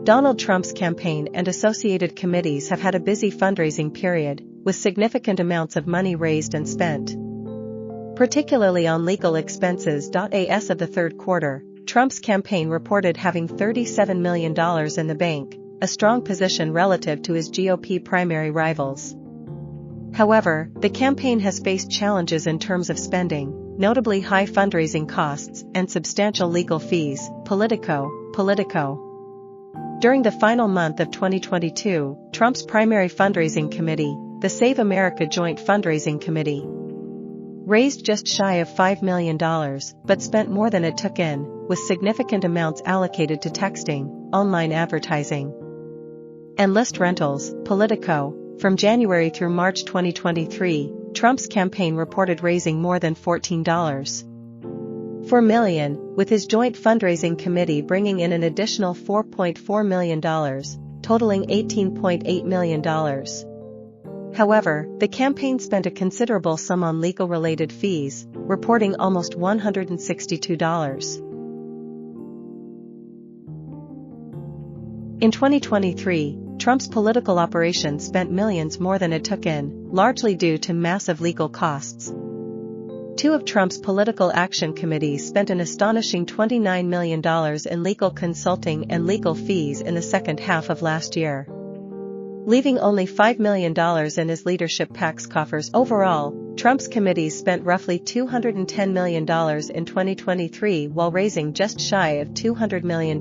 Donald Trump's campaign and associated committees have had a busy fundraising period, with significant amounts of money raised and spent. Particularly on legal expenses. As of the third quarter, Trump's campaign reported having $37 million in the bank, a strong position relative to his GOP primary rivals. However, the campaign has faced challenges in terms of spending, notably high fundraising costs and substantial legal fees. Politico. During the final month of 2022, Trump's primary fundraising committee, the Save America Joint Fundraising Committee, raised just shy of $5 million, but spent more than it took in, with significant amounts allocated to texting, online advertising, and list rentals. Politico. From January through March 2023, Trump's campaign reported raising more than $14.4 million, with his joint fundraising committee bringing in an additional $4.4 million, totaling $18.8 million. However, the campaign spent a considerable sum on legal-related fees, reporting almost $162. In 2023, Trump's political operation spent millions more than it took in, largely due to massive legal costs. Two of Trump's political action committees spent an astonishing $29 million in legal consulting and legal fees in the second half of last year, leaving only $5 million in his leadership PAC's coffers. Overall, Trump's committees spent roughly $210 million in 2023 while raising just shy of $200 million,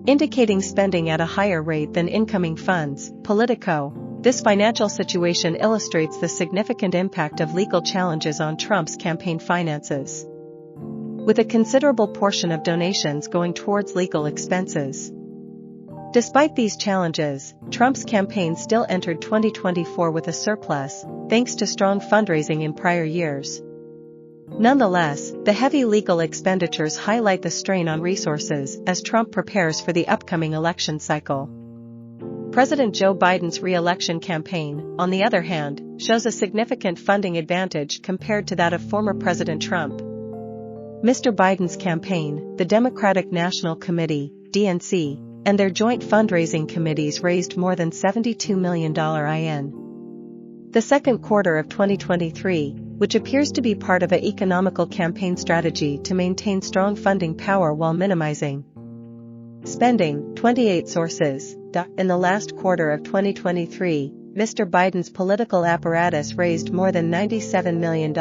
indicating spending at a higher rate than incoming funds. Politico. This financial situation illustrates the significant impact of legal challenges on Trump's campaign finances, with a considerable portion of donations going towards legal expenses. Despite these challenges, Trump's campaign still entered 2024 with a surplus, thanks to strong fundraising in prior years. Nonetheless, the heavy legal expenditures highlight the strain on resources as Trump prepares for the upcoming election cycle. President Joe Biden's re-election campaign, on the other hand, shows a significant funding advantage compared to that of former President Trump. Mr. Biden's campaign, the Democratic National Committee, DNC, and their joint fundraising committees raised more than $72 million in the second quarter of 2023, which appears to be part of an economical campaign strategy to maintain strong funding power while minimizing spending. 28 sources. In the last quarter of 2023, Mr. Biden's political apparatus raised more than $97 million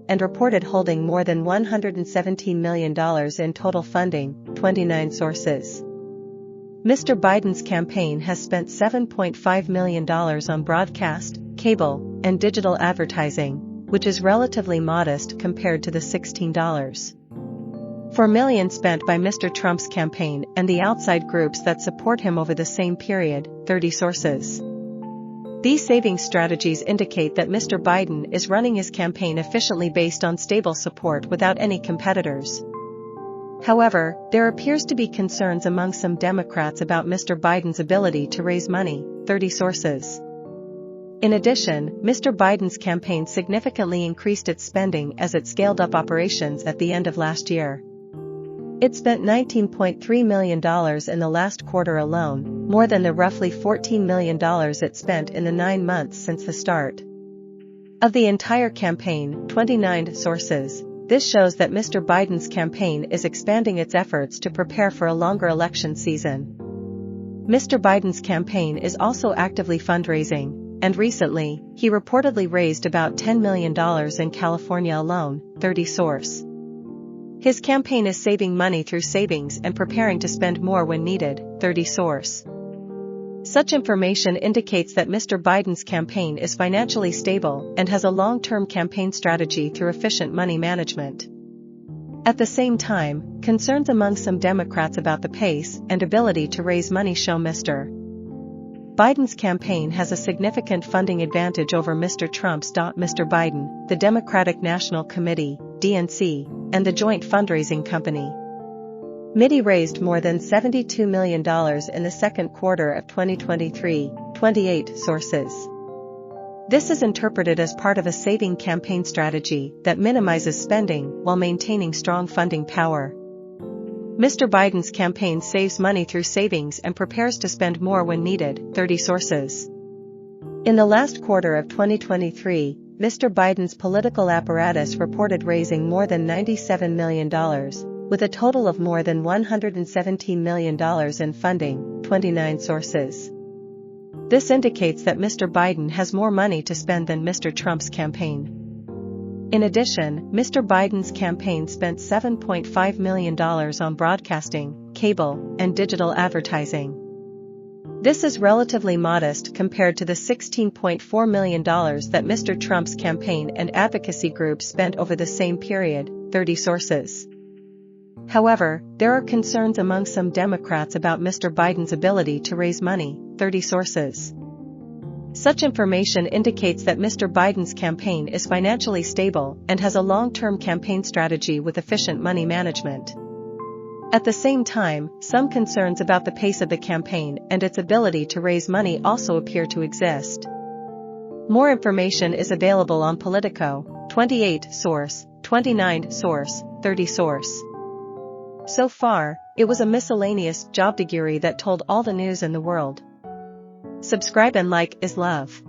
and reported holding more than $117 million in total funding. 29 sources. Mr. Biden's campaign has spent $7.5 million on broadcast, cable, and digital advertising, which is relatively modest compared to the $16.4 million spent by Mr. Trump's campaign and the outside groups that support him over the same period. 30 sources. These savings strategies indicate that Mr. Biden is running his campaign efficiently based on stable support without any competitors. However, there appears to be concerns among some Democrats about Mr. Biden's ability to raise money. 30 sources. In addition, Mr. Biden's campaign significantly increased its spending as it scaled up operations at the end of last year. It spent $19.3 million in the last quarter alone, more than the roughly $14 million it spent in the 9 months since the start of the entire campaign. 29 sources. This shows that Mr. Biden's campaign is expanding its efforts to prepare for a longer election season. Mr. Biden's campaign is also actively fundraising, and recently, he reportedly raised about $10 million in California alone. 30 source. His campaign is saving money through savings and preparing to spend more when needed. 30 source. Such information indicates that Mr. Biden's campaign is financially stable and has a long-term campaign strategy through efficient money management. At the same time, concerns among some Democrats about the pace and ability to raise money show Mr. Biden's campaign has a significant funding advantage over Mr. Trump's. Mr. Biden, the Democratic National Committee, DNC, and the Joint Fundraising Company, MIDI raised more than $72 million in the second quarter of 2023. 28 sources. This is interpreted as part of a saving campaign strategy that minimizes spending while maintaining strong funding power. Mr. Biden's campaign saves money through savings and prepares to spend more when needed, 30 sources. In the last quarter of 2023, Mr. Biden's political apparatus reported raising more than $97 million, with a total of more than $117 million in funding, 29 sources. This indicates that Mr. Biden has more money to spend than Mr. Trump's campaign. In addition, Mr. Biden's campaign spent $7.5 million on broadcasting, cable, and digital advertising. This is relatively modest compared to the $16.4 million that Mr. Trump's campaign and advocacy groups spent over the same period, 30 sources. However, there are concerns among some Democrats about Mr. Biden's ability to raise money, 30 sources. Such information indicates that Mr. Biden's campaign is financially stable and has a long-term campaign strategy with efficient money management. At the same time, some concerns about the pace of the campaign and its ability to raise money also appear to exist. More information is available on Politico, 28 source, 29 source, 30 source. So far, it was a miscellaneous Jobdagury that told all the news in the world. Subscribe and like is love.